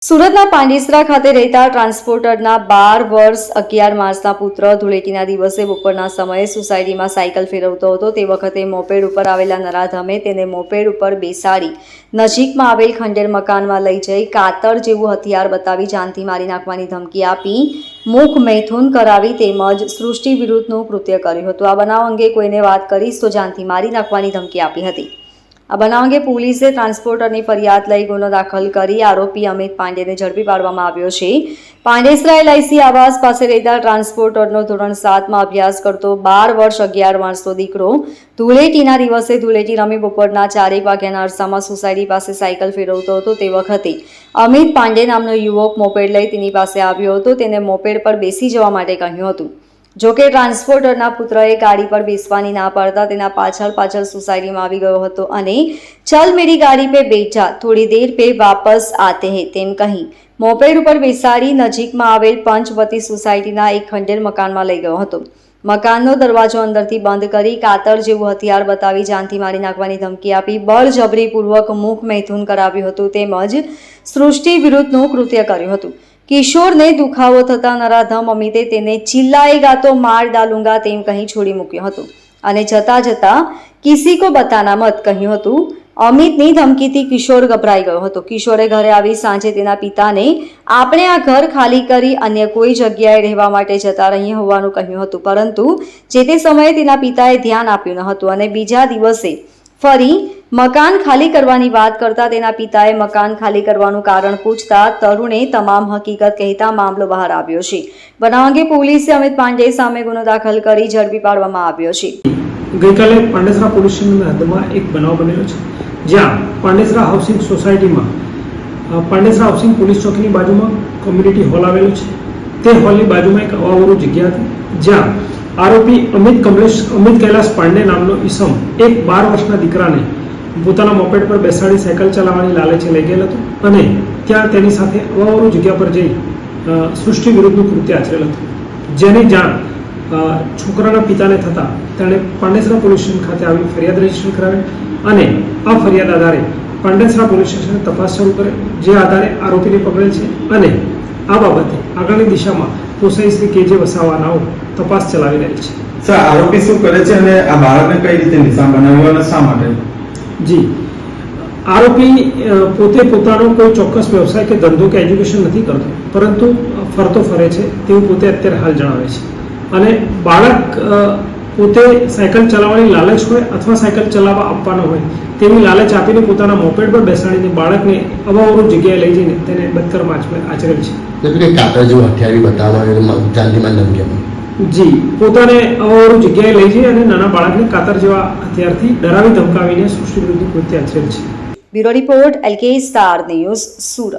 સુરતના પાંડેસરા ખાતે રહેતા ટ્રાન્સપોર્ટરના 12 વર્ષ 11 માસના પુત્ર ધૂળેટીના દિવસે બપોરના સમયે સોસાયટીમાં સાયકલ ફેરવતો હતો તે વખતે મોપેડ ઉપર આવેલા નરાધમે તેને મોપેડ ઉપર બેસાડી નજીકમાં આવેલ ખંડેર મકાનમાં લઈ જઈ કાતર જેવું હથિયાર બતાવી જાનથી મારી નાખવાની ધમકી આપી મુખ મૈથુન કરાવી તેમજ સૃષ્ટિ વિરુદ્ધનું કૃત્ય કર્યું હતું। આ બનાવ અંગે કોઈને વાત કરીશ તો જાનથી મારી નાખવાની ધમકી આપી હતી। આ બનાવ અંગે પોલીસે ટ્રાન્સપોર્ટરની ફરિયાદ લઈ ગુનો દાખલ કરી આરોપી અમિત પાંડેને ઝડપી પાડવામાં આવ્યો છે। પાંડેસરા LIC આવાસ પાસે રહેતા ટ્રાન્સપોર્ટરનો ધોરણ 7માં અભ્યાસ કરતો 12 વર્ષ 11 માસનો દીકરો ધૂળેટીના દિવસે ધૂળેટી રમી બપોરના 4 વાગ્યાના અરસામાં સોસાયટી પાસે સાયકલ ફેરવતો હતો તે વખતે અમિત પાંડે નામનો યુવક મોપેડ લઈ તેની પાસે આવ્યો હતો। તેને મોપેડ પર બેસી જવા માટે કહ્યું હતું। જોકે ટ્રાન્સપોર્ટરના પુત્રએ ગાડી પર બેસવાની ના પાડતા તેના પાછળ સોસાયટીમાં આવી ગયો હતો અને ચલ મેરી ગાડી पे बैठ जा थोड़ी देर पे वापस आते हैं તેમ કહી મોપેડ ઉપર બેસાડી નજીકમાં આવેલ પંચવતી સોસાયટીના એક ખંડેર મકાનમાં લઈ ગયો હતો। મકાનનો દરવાજો અંદરથી બંધ કરી કાતર જેવું હથિયાર બતાવી જાનથી મારી નાખવાની ધમકી આપી બળજબરીપૂર્વક મુખ મૈથુન કરાવ્યું હતું તેમજ સૃષ્ટિ વિરુદ્ધનું કૃત્ય કર્યું હતું। કિશોરને દુખાવો થતા નરાધમ અમિતે તેને ચિલ્લાએગા તો માર ડાલુંગા તેમ કહી છોડી મૂક્યો હતો અને જતા જતા કિસી કો બતાના મત કહ્યું હતું। અમિતની ધમકીથી કિશોર ગભરાઈ ગયો હતો। કિશોરે ઘરે આવી સાંજે તેના પિતાને આપણે આ ઘર ખાલી કરી અન્ય કોઈ જગ્યાએ રહેવા માટે જતા રહીએ હોવાનું કહ્યું હતું પરંતુ જે તે સમયે તેના પિતાએ ધ્યાન આપ્યું ન હતું અને બીજા દિવસે ફરી મકાન ખાલી કરવાની વાત કરતા તેના પિતાએ મકાન ખાલી કરવાનું કારણ પૂછતા તરુણે તમામ હકીકત કહેતા મામલો બહાર આવ્યો છે। બનાવ અંગે પોલીસે અમિત પાંડે સામે ગુનો દાખલ કરી ઝડપી પાડવામાં આવ્યો છે। ગઈકાલે પાંડેસરા પોલીસ સ્ટેશનની હદમાં એક બનાવ બનેલો છે જ્યાં પાંડેસરા હાઉસિંગ સોસાયટીમાં પાંડેસરા હાઉસિંગ પોલીસ ચોકીની બાજુમાં કોમ્યુનિટી હોલ આવેલો છે। તે હોલની બાજુમાં એક અવાવરું જગ્યા હતી જ્યાં આરોપી અમિત કૈલાસ પાંડે નામનો ઈસમ એક 12 વર્ષના દીકરાને પોતાના મોપેડ પર બેસાડી સાયકલ ચલાવવાની લાલચે લઈ ગયેલ હતો અને ત્યાં તેની સાથે અવાવરું જગ્યા પર જઈ સૃષ્ટિ વિરુદ્ધનું કૃત્ય આચરેલ હતું। જેની જાણ છોકરાના પિતાને થતાં તેણે પાંડેસરા પોલીસ સ્ટેશન ખાતે આવી ફરિયાદ રજીસ્ટર કરાવી અને આ ફરિયાદ આધારે પાંડેસરા પોલીસ સ્ટેશને તપાસ શરૂ કરે જે આધારે આરોપીને પકડેલ છે અને આ બાબતે આગળની દિશામાં પોસાઈ શ્રી KJ વસાવાનાઓ તપાસ ચલાવી રહી છે। સર, આરોપી શું કરે છે અને આ બાળકને કઈ રીતે નિશાન બનાવ્યું અને શા માટે? જી, આરોપી પોતે પોતાનો કોઈ ચોક્કસ વ્યવસાય કે ધંધો કે એજ્યુકેશન નથી કરતો પરંતુ ફરતો ફરે છે તેવું પોતે અત્યારે હાલ જણાવે છે અને બાળક પોતે સાયકલ ચલાવવાની લાલચ હોય અથવા સાયકલ ચલાવવા આપવાનો હોય તેવી લાલચ આપીને પોતાના મોપેડ પર બેસાડીને બાળકને અવાવરું જગ્યાએ લઈ જઈને તેને બદકર્મ આચરેલ છે। કાતર જેવું હથિયારી બતાવવા જાનથી ધમકી જી, પોતાને અવાવરું જગ્યાએ લઈ જઈ અને નાના બાળકને કાતર જેવા હથિયારથી ડરાવી ધમકાવીને સૃષ્ટિ વિરુદ્ધ કૃત્ય આચરેલ છે। Bureau report LK star news Surat.